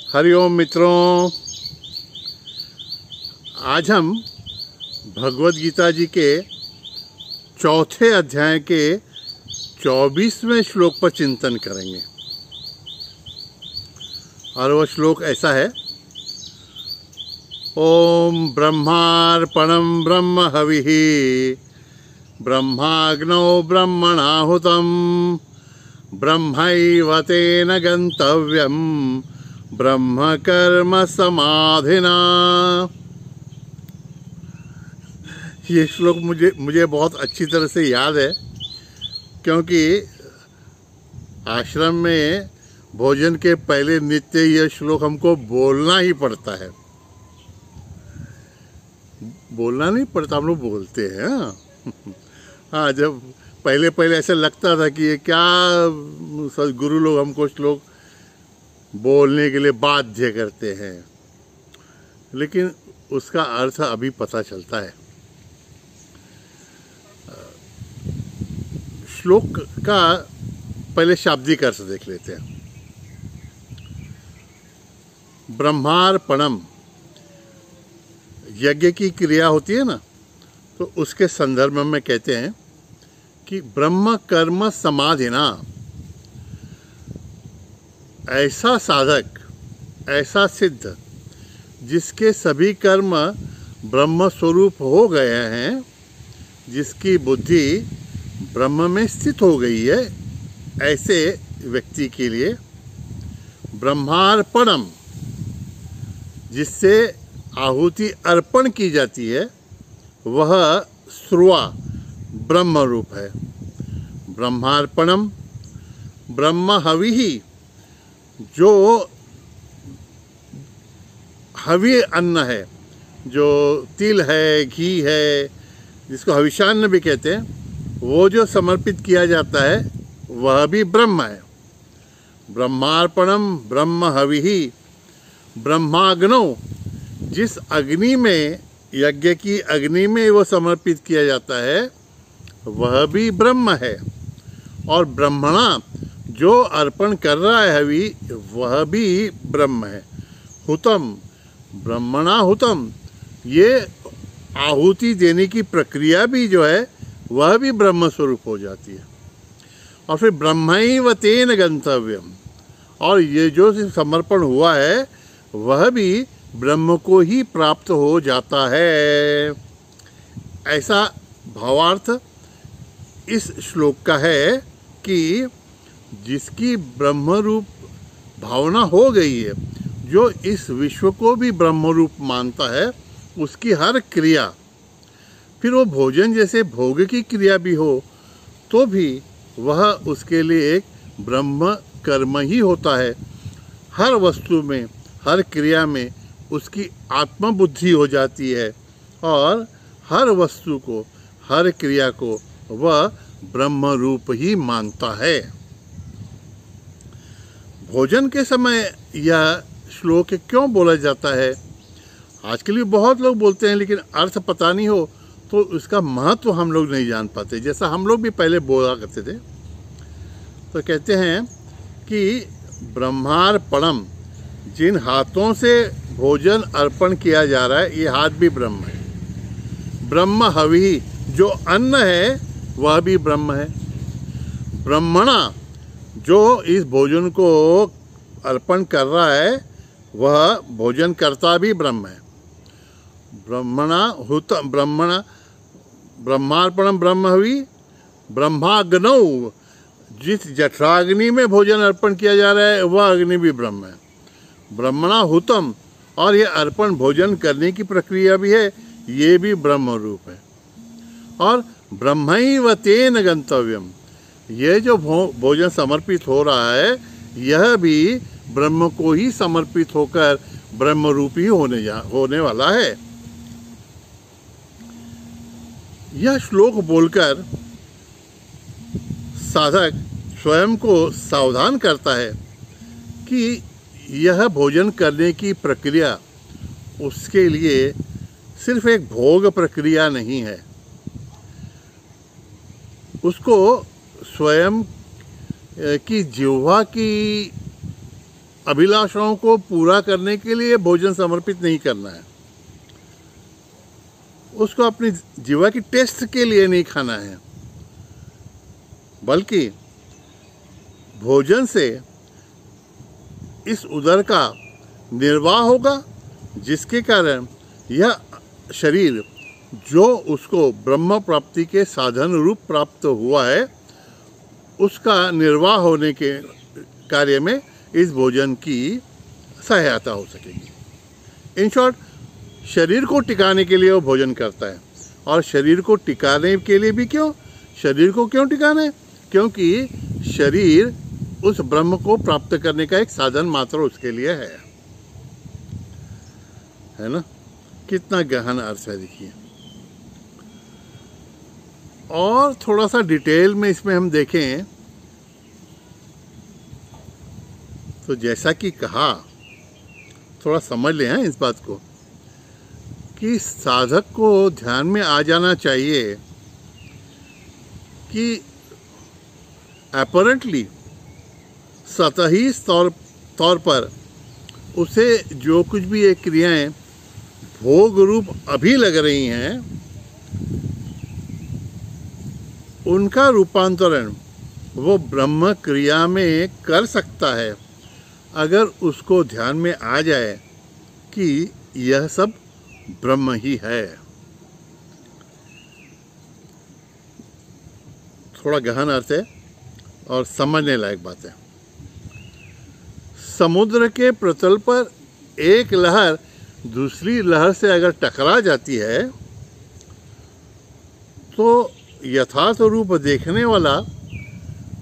हरिओम मित्रों, आज हम भगवद गीता जी के चौथे अध्याय के 24वें श्लोक पर चिंतन करेंगे। और वह श्लोक ऐसा है। ओम ब्रह्मार्पणं ब्रह्म हविः ब्रह्माग्नौ ब्रह्मणाहुतं ब्रह्मैव तेन गन्तव्यम् ब्रह्म कर्म समाधिना। ये श्लोक मुझे बहुत अच्छी तरह से याद है, क्योंकि आश्रम में भोजन के पहले नित्य यह श्लोक हमको बोलना ही पड़ता है। बोलना नहीं पड़ता, हम लोग बोलते हैं। हाँ, जब पहले ऐसा लगता था कि ये क्या सदगुरु लोग हमको श्लोक बोलने के लिए बाध्य करते हैं, लेकिन उसका अर्थ अभी पता चलता है। श्लोक का पहले शाब्दिक अर्थ देख लेते हैं। ब्रह्मार्पणम, यज्ञ की क्रिया होती है ना, तो उसके संदर्भ में कहते हैं कि ब्रह्म कर्म समाधिना, ऐसा साधक, ऐसा सिद्ध जिसके सभी कर्म ब्रह्म स्वरूप हो गए हैं, जिसकी बुद्धि ब्रह्म में स्थित हो गई है, ऐसे व्यक्ति के लिए ब्रह्मार्पणम, जिससे आहुति अर्पण की जाती है, वह श्रुवा ब्रह्म रूप है। ब्रह्मार्पणम ब्रह्म हविः, जो हवि अन्न है, जो तिल है, घी है, जिसको हविषान्न भी कहते हैं, वो जो समर्पित किया जाता है वह भी ब्रह्म है। ब्रह्मार्पणम ब्रह्म हविः ब्रह्माग्नौ, जिस अग्नि में, यज्ञ की अग्नि में वो समर्पित किया जाता है, वह भी ब्रह्म है। और ब्रह्मणा, जो अर्पण कर रहा है हवि, वह भी ब्रह्म है। हुतम ब्रह्मणा हुतम, ये आहुति देने की प्रक्रिया भी जो है वह भी ब्रह्म स्वरूप हो जाती है। और फिर ब्रह्मैव तेन गंतव्यम, और ये जो समर्पण हुआ है वह भी ब्रह्म को ही प्राप्त हो जाता है। ऐसा भावार्थ इस श्लोक का है कि जिसकी ब्रह्म रूप भावना हो गई है, जो इस विश्व को भी ब्रह्म रूप मानता है, उसकी हर क्रिया, फिर वो भोजन जैसे भोग की क्रिया भी हो, तो भी वह उसके लिए एक ब्रह्म कर्म ही होता है। हर वस्तु में, हर क्रिया में उसकी आत्मबुद्धि हो जाती है, और हर वस्तु को, हर क्रिया को वह ब्रह्म रूप ही मानता है। भोजन के समय यह श्लोक क्यों बोला जाता है? आजकल भी बहुत लोग बोलते हैं, लेकिन अर्थ पता नहीं हो तो उसका महत्व हम लोग नहीं जान पाते। जैसा हम लोग भी पहले बोला करते थे, तो कहते हैं कि ब्रह्मार्पणम, जिन हाथों से भोजन अर्पण किया जा रहा है, ये हाथ भी ब्रह्म है। ब्रह्म हविः, जो अन्न है वह भी ब्रह्म है। ब्रह्मणा, जो इस भोजन को अर्पण कर रहा है, वह भोजन करता भी ब्रह्म है। ब्रह्मणा हुत ब्रह्मणा ब्रह्मार्पणम ब्रह्म हविः ब्रह्माग्नौ, जिस जठराग्नि में भोजन अर्पण किया जा रहा है वह अग्नि भी ब्रह्म है। ब्रह्मणा हुतम, और ये अर्पण भोजन करने की प्रक्रिया भी है, ये भी ब्रह्म रूप है। और ब्रह्मैव तेन गंतव्यम, ये जो भोजन समर्पित हो रहा है, यह भी ब्रह्म को ही समर्पित होकर ब्रह्म रूप ही होने वाला है। यह श्लोक बोलकर साधक स्वयं को सावधान करता है कि यह भोजन करने की प्रक्रिया उसके लिए सिर्फ एक भोग प्रक्रिया नहीं है। उसको स्वयं की जिह्वा की अभिलाषाओं को पूरा करने के लिए भोजन समर्पित नहीं करना है, उसको अपनी जीवा की टेस्ट के लिए नहीं खाना है, बल्कि भोजन से इस उदर का निर्वाह होगा, जिसके कारण यह शरीर जो उसको ब्रह्म प्राप्ति के साधन रूप प्राप्त हुआ है, उसका निर्वाह होने के कार्य में इस भोजन की सहायता हो सकेगी। इन शॉर्ट, शरीर को टिकाने के लिए वो भोजन करता है। और शरीर को टिकाने के लिए भी क्यों? शरीर को क्यों टिकाना है? क्योंकि शरीर उस ब्रह्म को प्राप्त करने का एक साधन मात्र उसके लिए है ना। कितना गहन अर्थ है, देखिए। और थोड़ा सा डिटेल में इसमें हम देखें तो जैसा कि कहा, थोड़ा समझ लें हैं इस बात को, कि साधक को ध्यान में आ जाना चाहिए कि अपरेंटली सतही तौर पर उसे जो कुछ भी ये क्रियाएं भोग रूप अभी लग रही हैं, उनका रूपांतरण वो ब्रह्म क्रिया में कर सकता है, अगर उसको ध्यान में आ जाए कि यह सब ब्रह्म ही है। थोड़ा गहन अर्थ है और समझने लायक बात है। समुद्र के प्रतल पर एक लहर दूसरी लहर से अगर टकरा जाती है तो यथार्थ रूप देखने वाला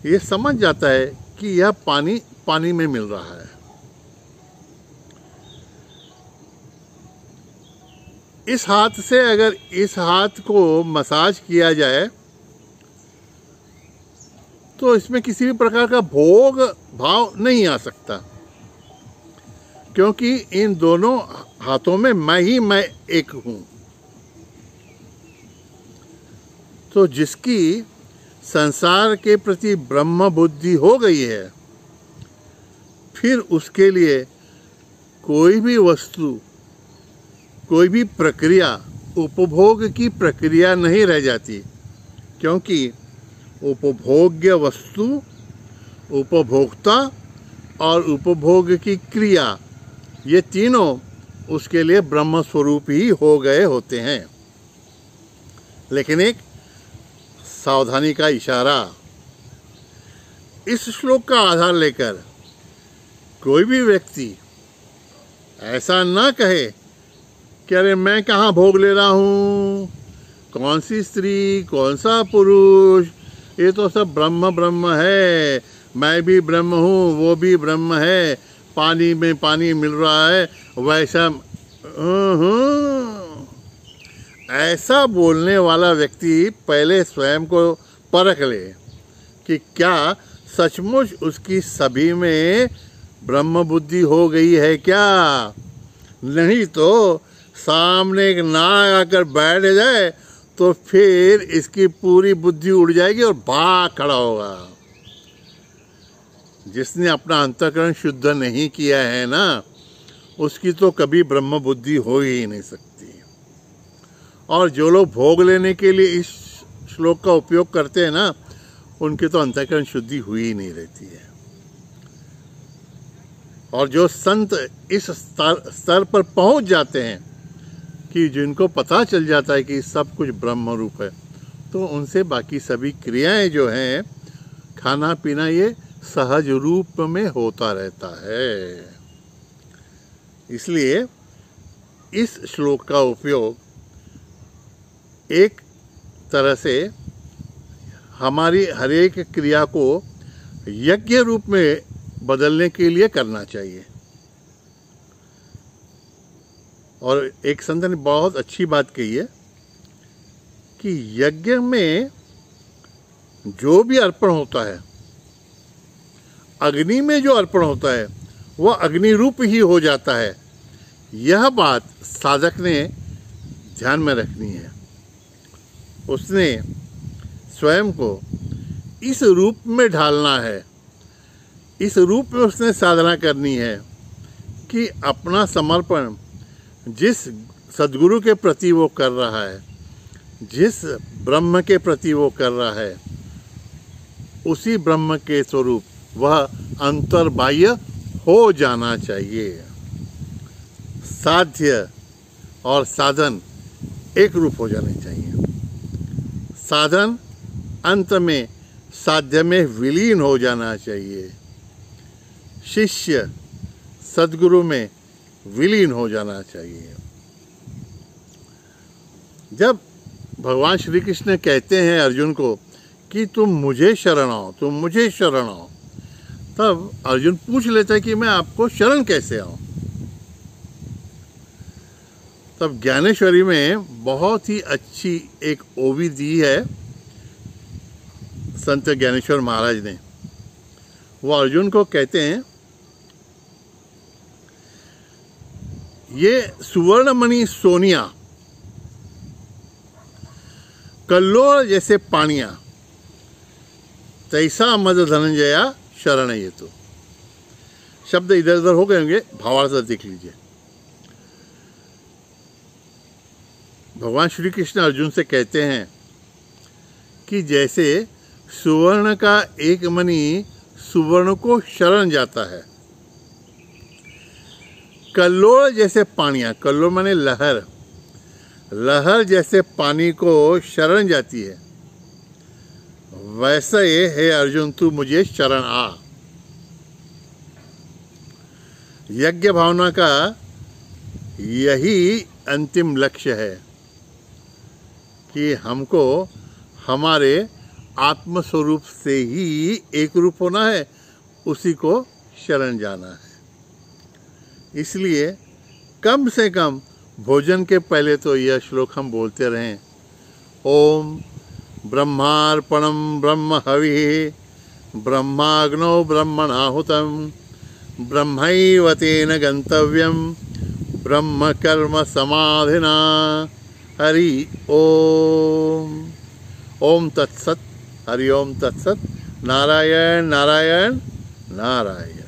ये समझ जाता है कि यह पानी पानी में मिल रहा है। इस हाथ से अगर इस हाथ को मसाज किया जाए तो इसमें किसी भी प्रकार का भोग भाव नहीं आ सकता, क्योंकि इन दोनों हाथों में मैं एक हूं। तो जिसकी संसार के प्रति ब्रह्म बुद्धि हो गई है, फिर उसके लिए कोई भी वस्तु, कोई भी प्रक्रिया उपभोग की प्रक्रिया नहीं रह जाती, क्योंकि उपभोग्य वस्तु, उपभोक्ता और उपभोग की क्रिया, ये तीनों उसके लिए ब्रह्म स्वरूप ही हो गए होते हैं। लेकिन एक सावधानी का इशारा, इस श्लोक का आधार लेकर कोई भी व्यक्ति ऐसा ना कहे कि अरे मैं कहाँ भोग ले रहा हूँ, कौन सी स्त्री, कौन सा पुरुष, ये तो सब ब्रह्म ब्रह्म है, मैं भी ब्रह्म हूँ, वो भी ब्रह्म है, पानी में पानी मिल रहा है, वैसा ऐसा बोलने वाला व्यक्ति पहले स्वयं को परख ले कि क्या सचमुच उसकी सभी में ब्रह्म बुद्धि हो गई है क्या। नहीं तो सामने एक नाग आकर बैठ जाए तो फिर इसकी पूरी बुद्धि उड़ जाएगी और भाग खड़ा होगा। जिसने अपना अंतःकरण शुद्ध नहीं किया है ना, उसकी तो कभी ब्रह्म बुद्धि हो ही नहीं सकती। और जो लोग भोग लेने के लिए इस श्लोक का उपयोग करते हैं ना, उनकी तो अंतःकरण शुद्धि हुई ही नहीं रहती है। और जो संत इस स्तर पर पहुंच जाते हैं कि जिनको पता चल जाता है कि सब कुछ ब्रह्म रूप है, तो उनसे बाकी सभी क्रियाएं जो हैं, खाना पीना, ये सहज रूप में होता रहता है। इसलिए इस श्लोक का उपयोग एक तरह से हमारी हर एक क्रिया को यज्ञ रूप में बदलने के लिए करना चाहिए। और एक संत ने बहुत अच्छी बात कही है कि यज्ञ में जो भी अर्पण होता है, अग्नि में जो अर्पण होता है, वह अग्नि रूप ही हो जाता है। यह बात साधक ने ध्यान में रखनी है। उसने स्वयं को इस रूप में ढालना है इस रूप में उसने साधना करनी है कि अपना समर्पण जिस सद्गुरु के प्रति वो कर रहा है, जिस ब्रह्म के प्रति वो कर रहा है, उसी ब्रह्म के स्वरूप वह अंतर्बाह्य हो जाना चाहिए। साध्य और साधन एक रूप हो जाने चाहिए। साधन अंत में साध्य में विलीन हो जाना चाहिए। शिष्य सद्गुरु में विलीन हो जाना चाहिए। जब भगवान श्री कृष्ण कहते हैं अर्जुन को कि तुम मुझे शरण आओ, तुम मुझे शरण आओ, तब अर्जुन पूछ लेता है कि मैं आपको शरण कैसे आऊं। तब ज्ञानेश्वरी में बहुत ही अच्छी एक ओवी दी है संत ज्ञानेश्वर महाराज ने। वो अर्जुन को कहते हैं, ये सुवर्णमणि सोनिया कल्लोल जैसे पानिया, तैसा मद धनंजया शरण ये। तो शब्द इधर उधर हो गए होंगे, भावार्थ देख लीजिए। भगवान श्री कृष्ण अर्जुन से कहते हैं कि जैसे सुवर्ण का एक मणि सुवर्ण को शरण जाता है, कल्लोल जैसे पानियां, कल्लोल माने लहर, लहर जैसे पानी को शरण जाती है, वैसा ये है अर्जुन तू मुझे शरण आ। यज्ञ भावना का यही अंतिम लक्ष्य है कि हमको हमारे आत्मस्वरूप से ही एक रूप होना है, उसी को शरण जाना है। इसलिए कम से कम भोजन के पहले तो यह श्लोक हम बोलते रहें, ओम ब्रह्मार्पणम ब्रह्म हविः ब्रह्माग्नौ ब्रह्मणाहुतम ब्रह्मैव तेन गंतव्यम ब्रह्म कर्म समाधिना। हरि ओम। ओम तत्सत। हरि ओम तत्सत। नारायण नारायण नारायण।